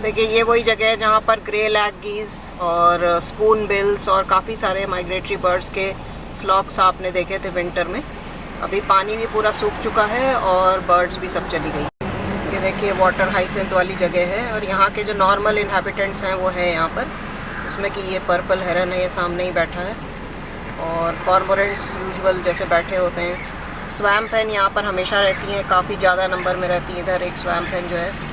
देखिए ये वही जगह है जहाँ पर ग्रे लैग गीज़ और स्पून बिल्स और काफ़ी सारे माइग्रेटरी बर्ड्स के फ्लॉक्स आपने देखे थे विंटर में। अभी पानी भी पूरा सूख चुका है और बर्ड्स भी सब चली गई। ये देखिए वाटर हाइसिंथ वाली जगह है और यहाँ के जो नॉर्मल इन्हेबिटेंट्स हैं वो है यहाँ पर, इसमें कि ये पर्पल हेरन है, ये सामने ही बैठा है, और कॉर्मोरेंट्स यूजुअल जैसे बैठे होते हैं। स्वैम्प हैन यहाँ पर हमेशा रहती हैं, काफ़ी ज़्यादा नंबर में रहती हैं। इधर एक स्वैम्प हैन जो है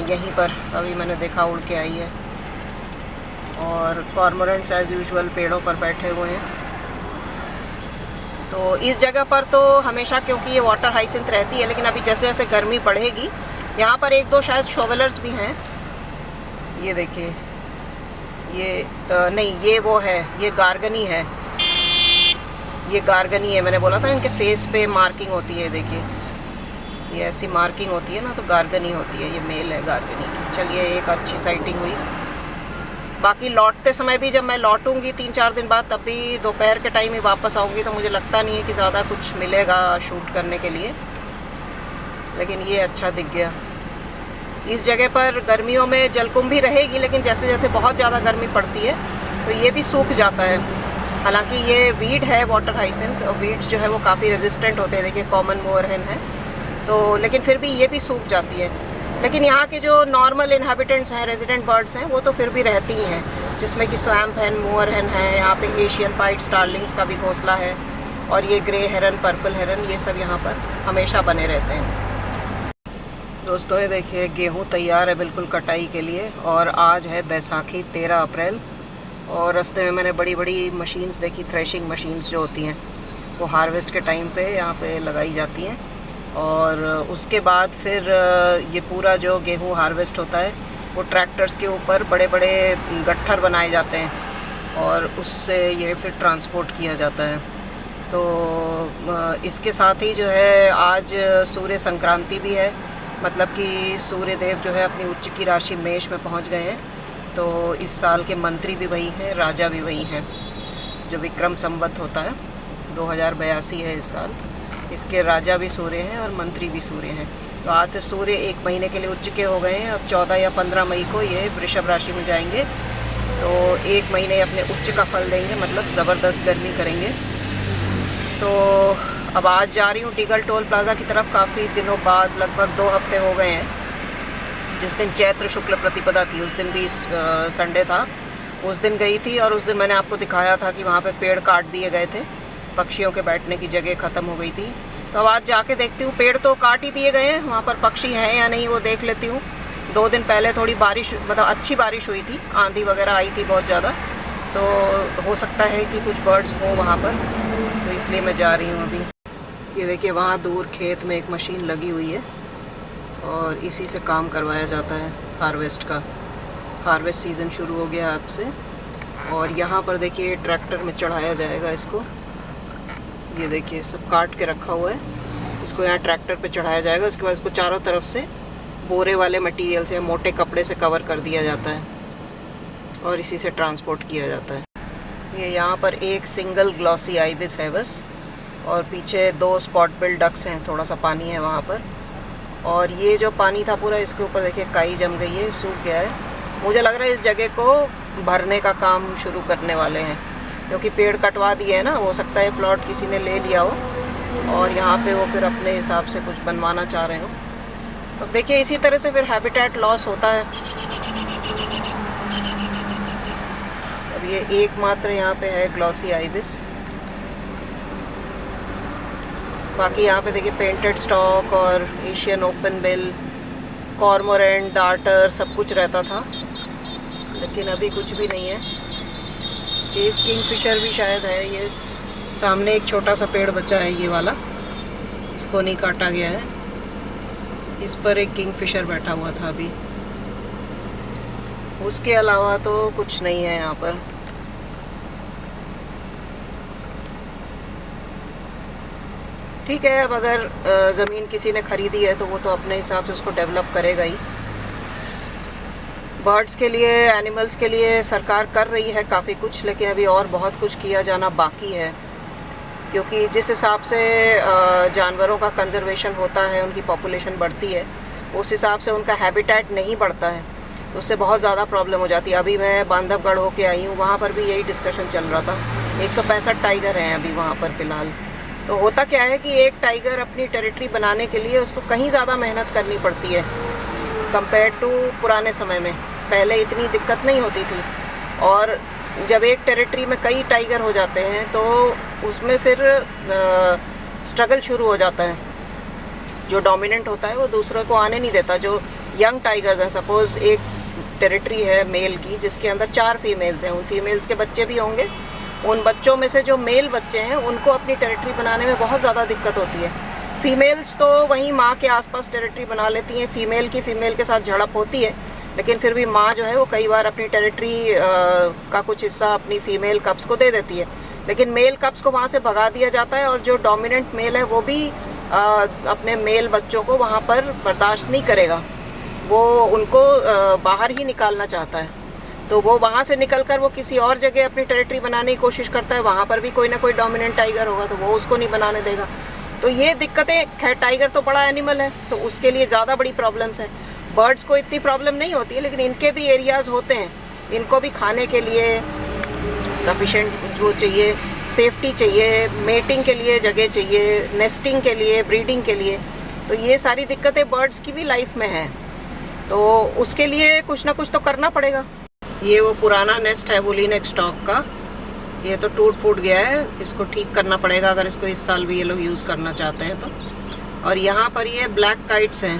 यहीं पर अभी मैंने देखा उड़ के आई है, और कॉर्मोरेंट्स एज़ यूजुअल पेड़ों पर बैठे हुए हैं। तो इस जगह पर तो हमेशा क्योंकि ये वाटर हाइसिंथ रहती है, लेकिन अभी जैसे जैसे गर्मी बढ़ेगी यहाँ पर एक दो शायद शोवेलर्स भी हैं। ये देखिए ये नहीं, ये वो है, ये गार्गनी है, ये गार्गनी है। मैंने बोला था इनके फेस पे मार्किंग होती है, देखिए ये ऐसी मार्किंग होती है ना, तो गार्गनी होती है। ये मेल है गार्गनी की। चलिए एक अच्छी साइटिंग हुई। बाकी लौटते समय भी जब मैं लौटूंगी 3-4 दिन बाद, तब भी दोपहर के टाइम ही वापस आऊँगी, तो मुझे लगता नहीं है कि ज़्यादा कुछ मिलेगा शूट करने के लिए, लेकिन ये अच्छा दिख गया। इस जगह पर गर्मियों में जलकुंभी रहेगी, लेकिन जैसे जैसे बहुत ज़्यादा गर्मी पड़ती है तो ये भी सूख जाता है। हालांकि ये वीड है वाटर हाइसिंथ, और वीड्स जो है वो काफ़ी रेजिस्टेंट होते हैं। देखिए कॉमन मोअर हेन है तो, लेकिन फिर भी ये भी सूख जाती है। लेकिन यहाँ के जो नॉर्मल इन्हेबिटेंट्स हैं, रेजिडेंट बर्ड्स हैं, वो तो फिर भी रहती ही हैं, जिसमें कि स्वैम्प हैन, मोअर हैन है, यहाँ पे एशियन पाइट स्टारलिंग्स का भी घोंसला है, और ये ग्रे हेरन, पर्पल हेरन, ये सब यहाँ पर हमेशा बने रहते हैं। दोस्तों ये देखिए गेहूँ तैयार है बिल्कुल कटाई के लिए, और आज है बैसाखी 13 अप्रैल, और रास्ते में मैंने बड़ी बड़ी मशीन्स देखी, थ्रेशिंग मशीन्स जो होती हैं वो हार्वेस्ट के टाइम पे यहाँ पे लगाई जाती हैं, और उसके बाद फिर ये पूरा जो गेहूँ हार्वेस्ट होता है वो ट्रैक्टर्स के ऊपर बड़े बड़े गट्ठर बनाए जाते हैं, और उससे ये फिर ट्रांसपोर्ट किया जाता है। तो इसके साथ ही जो है आज सूर्य संक्रांति भी है, मतलब कि सूर्य देव जो है अपनी उच्च की राशि मेष में पहुंच गए हैं। तो इस साल के मंत्री भी वही हैं, राजा भी वही हैं। जो विक्रम संवत होता है 2082 है इस साल, इसके राजा भी सूर्य हैं और मंत्री भी सूर्य हैं। तो आज से सूर्य 1 महीने के लिए उच्च के हो गए हैं। अब 14 या 15 मई को ये वृषभ राशि में जाएंगे, तो 1 महीने अपने उच्च का फल देंगे, मतलब ज़बरदस्त गर्मी करेंगे। तो अब आज जा रही हूँ टीगल टोल प्लाज़ा की तरफ, काफ़ी दिनों बाद, लगभग 2 हफ्ते हो गए हैं। जिस दिन चैत्र शुक्ल प्रतिपदा थी उस दिन भी संडे था, उस दिन गई थी, और उस दिन मैंने आपको दिखाया था कि वहाँ पे पेड़ काट दिए गए थे, पक्षियों के बैठने की जगह ख़त्म हो गई थी। तो अब आज जाके देखती हूँ, पेड़ तो काट ही दिए गए हैं, वहाँ पर पक्षी हैं या नहीं वो देख लेती हूँ। 2 दिन पहले थोड़ी बारिश, मतलब अच्छी बारिश हुई थी, आंधी वगैरह आई थी बहुत ज़्यादा, तो हो सकता है कि कुछ बर्ड्स हों वहाँ पर, तो इसलिए मैं जा रही हूँ अभी। ये देखिए वहाँ दूर खेत में एक मशीन लगी हुई है, और इसी से काम करवाया जाता है हार्वेस्ट का। हार्वेस्ट सीज़न शुरू हो गया आज से, और यहाँ पर देखिए ट्रैक्टर में चढ़ाया जाएगा इसको। ये देखिए सब काट के रखा हुआ है, इसको यहाँ ट्रैक्टर पे चढ़ाया जाएगा। उसके बाद इसको चारों तरफ से बोरे वाले मटेरियल से, मोटे कपड़े से कवर कर दिया जाता है, और इसी से ट्रांसपोर्ट किया जाता है। ये यहाँ पर एक सिंगल ग्लॉसी आइबिस है बस, और पीछे 2 स्पॉट बिल डक्स हैं, थोड़ा सा पानी है वहाँ पर। और ये जो पानी था पूरा, इसके ऊपर देखिए काई जम गई है, सूख गया है। मुझे लग रहा है इस जगह को भरने का काम शुरू करने वाले हैं, क्योंकि पेड़ कटवा दिए हैं ना, हो सकता है प्लॉट किसी ने ले लिया हो, और यहाँ पे वो फिर अपने हिसाब से कुछ बनवाना चाह रहे हो। तो देखिए इसी तरह से फिर हैबिटेट लॉस होता है। अब ये एकमात्र यहाँ पे है ग्लॉसी आइबिस, बाकी यहाँ पे देखिए पेंटेड स्टॉक और Asian open bill, cormorant, darter सब कुछ रहता था, लेकिन अभी कुछ भी नहीं है। एक किंगफिशर भी शायद है, ये सामने एक छोटा सा पेड़ बचा है ये वाला, इसको नहीं काटा गया है, इस पर एक किंगफिशर बैठा हुआ था अभी। उसके अलावा तो कुछ नहीं है यहाँ पर। ठीक है, अब अगर ज़मीन किसी ने ख़रीदी है तो वो तो अपने हिसाब से उसको डेवलप करेगा ही। बर्ड्स के लिए, एनिमल्स के लिए सरकार कर रही है काफ़ी कुछ, लेकिन अभी और बहुत कुछ किया जाना बाकी है, क्योंकि जिस हिसाब से जानवरों का कंजर्वेशन होता है, उनकी पॉपुलेशन बढ़ती है, उस हिसाब से उनका हैबिटेट नहीं बढ़ता है, तो उससे बहुत ज़्यादा प्रॉब्लम हो जाती है। अभी मैं बांधवगढ़ होके आई हूँ, वहाँ पर भी यही डिस्कशन चल रहा था। 165 टाइगर हैं अभी वहाँ पर फ़िलहाल। तो होता क्या है कि एक टाइगर अपनी टेरिटरी बनाने के लिए उसको कहीं ज़्यादा मेहनत करनी पड़ती है कंपेयर टू पुराने समय में। पहले इतनी दिक्कत नहीं होती थी, और जब एक टेरिटरी में कई टाइगर हो जाते हैं तो उसमें फिर स्ट्रगल शुरू हो जाता है। जो डोमिनेंट होता है वो दूसरे को आने नहीं देता। जो यंग टाइगर्स हैं, सपोज़ एक टेरिटरी है मेल की जिसके अंदर 4 फीमेल्स हैं, उन फीमेल्स के बच्चे भी होंगे। उन बच्चों में से जो मेल बच्चे हैं उनको अपनी टेरिटरी बनाने में बहुत ज़्यादा दिक्कत होती है। फीमेल्स तो वहीं माँ के आसपास टेरिटरी बना लेती हैं, फीमेल के साथ झड़प होती है, लेकिन फिर भी माँ जो है वो कई बार अपनी टेरिटरी का कुछ हिस्सा अपनी फीमेल कप्स को दे देती है, लेकिन मेल कप्स को वहाँ से भगा दिया जाता है, और जो डोमिनेंट मेल है वो भी अपने मेल बच्चों को वहाँ पर बर्दाश्त नहीं करेगा, वो उनको बाहर ही निकालना चाहता है। तो वो वहाँ से निकलकर वो किसी और जगह अपनी टेरिटरी बनाने की कोशिश करता है, वहाँ पर भी कोई ना कोई डोमिनेंट टाइगर होगा तो वो उसको नहीं बनाने देगा। तो ये दिक्कतें, खैर टाइगर तो बड़ा एनिमल है तो उसके लिए ज़्यादा बड़ी प्रॉब्लम्स हैं। बर्ड्स को इतनी प्रॉब्लम नहीं होती है, लेकिन इनके भी एरियाज़ होते हैं, इनको भी खाने के लिए सफिशेंट वो चाहिए, सेफ्टी चाहिए, मेटिंग के लिए जगह चाहिए, नेस्टिंग के लिए, ब्रीडिंग के लिए। तो ये सारी दिक्कतें बर्ड्स की भी लाइफ में हैं, तो उसके लिए कुछ ना कुछ तो करना पड़ेगा। ये वो पुराना नेस्ट है वुलिनेक स्टॉक का, ये तो टूट फूट गया है, इसको ठीक करना पड़ेगा अगर इसको इस साल भी ये लोग यूज़ करना चाहते हैं तो। और यहाँ पर ये ब्लैक काइट्स हैं,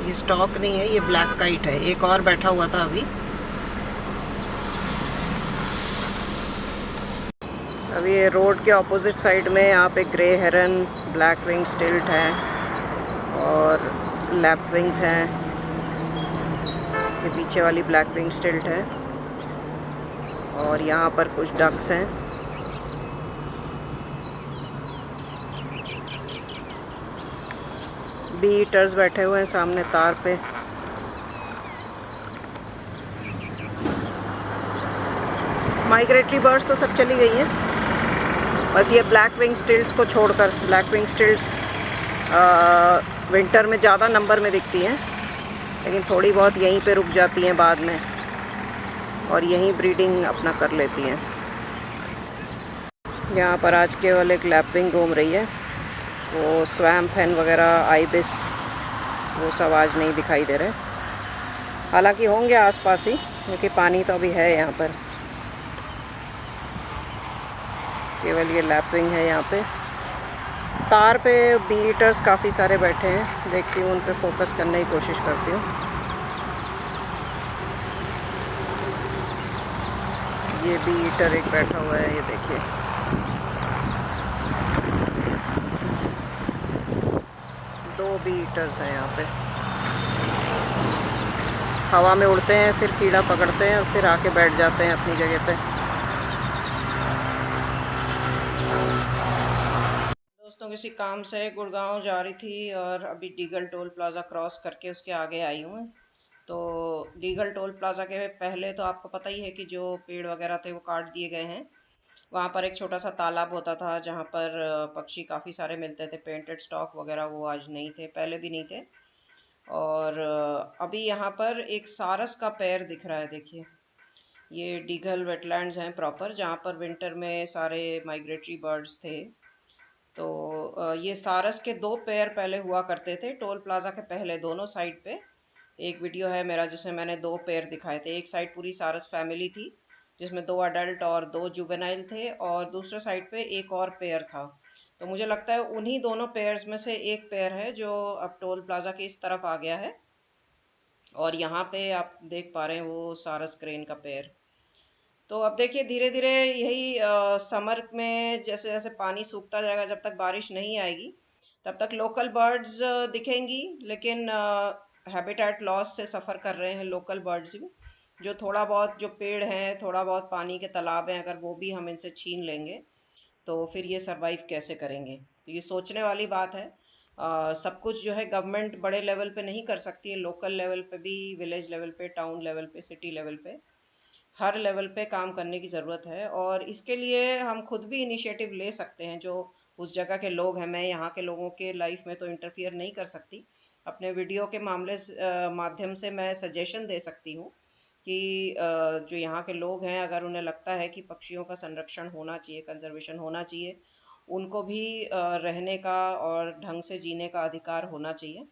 ये स्टॉक नहीं है, ये ब्लैक काइट है। एक और बैठा हुआ था अभी। अभी ये रोड के ऑपोजिट साइड में यहाँ पे ग्रे हेरन, ब्लैक विंग स्टिल्ट है और लैपविंग्स हैं। ये पीछे वाली ब्लैक विंग स्टिल्ट है, और यहाँ पर कुछ डक्स हैं। बी ईटर्स बैठे हुए हैं सामने तार पे। माइग्रेटरी बर्ड्स तो सब चली गई हैं, बस ये ब्लैक विंग स्टिल्ट्स को छोड़कर। ब्लैक विंग स्टिल्ट्स विंटर में ज़्यादा नंबर में दिखती हैं, लेकिन थोड़ी बहुत यहीं पे रुक जाती हैं बाद में और यहीं ब्रीडिंग अपना कर लेती हैं। यहाँ पर आज केवल एक लैपविंग घूम रही है, वो स्वैम्प हैन वगैरह, आइबिस, वो सब आज नहीं दिखाई दे रहे। हालांकि होंगे आसपास ही, क्योंकि पानी तो अभी है यहाँ पर। केवल ये लैपविंग है यहाँ पे। तार पे बी ईटर्स काफ़ी सारे बैठे हैं, देखती हूँ उन पे फोकस करने की कोशिश करती हूँ। ये बी ईटर एक बैठा हुआ है, ये देखिए। दो बी ईटर्स हैं यहाँ पे, हवा में उड़ते हैं, फिर कीड़ा पकड़ते हैं और फिर आके बैठ जाते हैं अपनी जगह पे। दोस्तों किसी काम से गुड़गांव जा रही थी और अभी डीगल टोल प्लाज़ा क्रॉस करके उसके आगे आई हूँ। तो डीगल टोल प्लाज़ा के पहले तो आपको पता ही है कि जो पेड़ वगैरह थे वो काट दिए गए हैं। वहाँ पर एक छोटा सा तालाब होता था जहाँ पर पक्षी काफ़ी सारे मिलते थे। पेंटेड स्टॉक वगैरह वो आज नहीं थे, पहले भी नहीं थे। और अभी यहाँ पर एक सारस का पेड़ दिख रहा है, देखिए। ये डीगल वेटलैंड्स हैं प्रॉपर, जहाँ पर विंटर में सारे माइग्रेटरी बर्ड्स थे। तो ये सारस के 2 पेयर पहले हुआ करते थे टोल प्लाज़ा के पहले, दोनों साइड पे। एक वीडियो है मेरा जिसमें मैंने 2 पेयर दिखाए थे। एक साइड पूरी सारस फैमिली थी जिसमें 2 अडल्ट और 2 जुवेनाइल थे, और दूसरे साइड पे एक और पेयर था। तो मुझे लगता है उन्हीं दोनों पेयर्स में से एक पेयर है जो अब टोल प्लाज़ा के इस तरफ आ गया है, और यहाँ पे आप देख पा रहे हैं वो सारस क्रेन का पेयर। तो अब देखिए धीरे धीरे यही समर में जैसे जैसे पानी सूखता जाएगा, जब तक बारिश नहीं आएगी तब तक लोकल बर्ड्स दिखेंगी, लेकिन हैबिटेट लॉस से सफ़र कर रहे हैं लोकल बर्ड्स भी। जो थोड़ा बहुत जो पेड़ हैं, थोड़ा बहुत पानी के तालाब हैं, अगर वो भी हम इनसे छीन लेंगे तो फिर ये सरवाइव कैसे करेंगे। तो ये सोचने वाली बात है। सब कुछ जो है गवर्नमेंट बड़े लेवल पे नहीं कर सकती है, लोकल लेवल पे भी, विलेज लेवल पे, टाउन लेवल पे, सिटी लेवल पे, हर लेवल पे काम करने की ज़रूरत है। और इसके लिए हम खुद भी इनिशिएटिव ले सकते हैं। जो उस जगह के लोग हैं, मैं यहाँ के लोगों के लाइफ में तो इंटरफियर नहीं कर सकती। अपने वीडियो के माध्यम से मैं सजेशन दे सकती हूँ कि जो यहाँ के लोग हैं, अगर उन्हें लगता है कि पक्षियों का संरक्षण होना चाहिए, कंजर्वेशन होना चाहिए, उनको भी रहने का और ढंग से जीने का अधिकार होना चाहिए।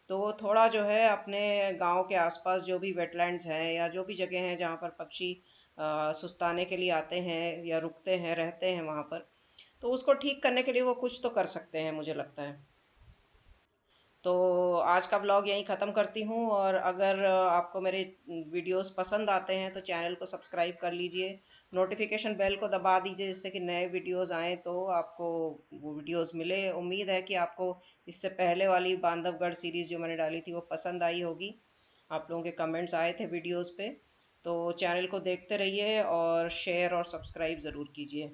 तो वो थोड़ा जो है अपने गांव के आसपास जो भी वेटलैंड्स हैं या जो भी जगह हैं जहाँ पर पक्षी सुस्ताने के लिए आते हैं या रुकते हैं, रहते हैं वहाँ पर, तो उसको ठीक करने के लिए वो कुछ तो कर सकते हैं, मुझे लगता है। तो आज का व्लॉग यहीं ख़त्म करती हूँ, और अगर आपको मेरे वीडियोस पसंद आते हैं तो चैनल को सब्सक्राइब कर लीजिए, नोटिफिकेशन बेल को दबा दीजिए जिससे कि नए वीडियोस आएँ तो आपको वो वीडियोस मिले। उम्मीद है कि आपको इससे पहले वाली बांधवगढ़ सीरीज़ जो मैंने डाली थी वो पसंद आई होगी। आप लोगों के कमेंट्स आए थे वीडियोज़ पे। तो चैनल को देखते रहिए और शेयर और सब्सक्राइब ज़रूर कीजिए।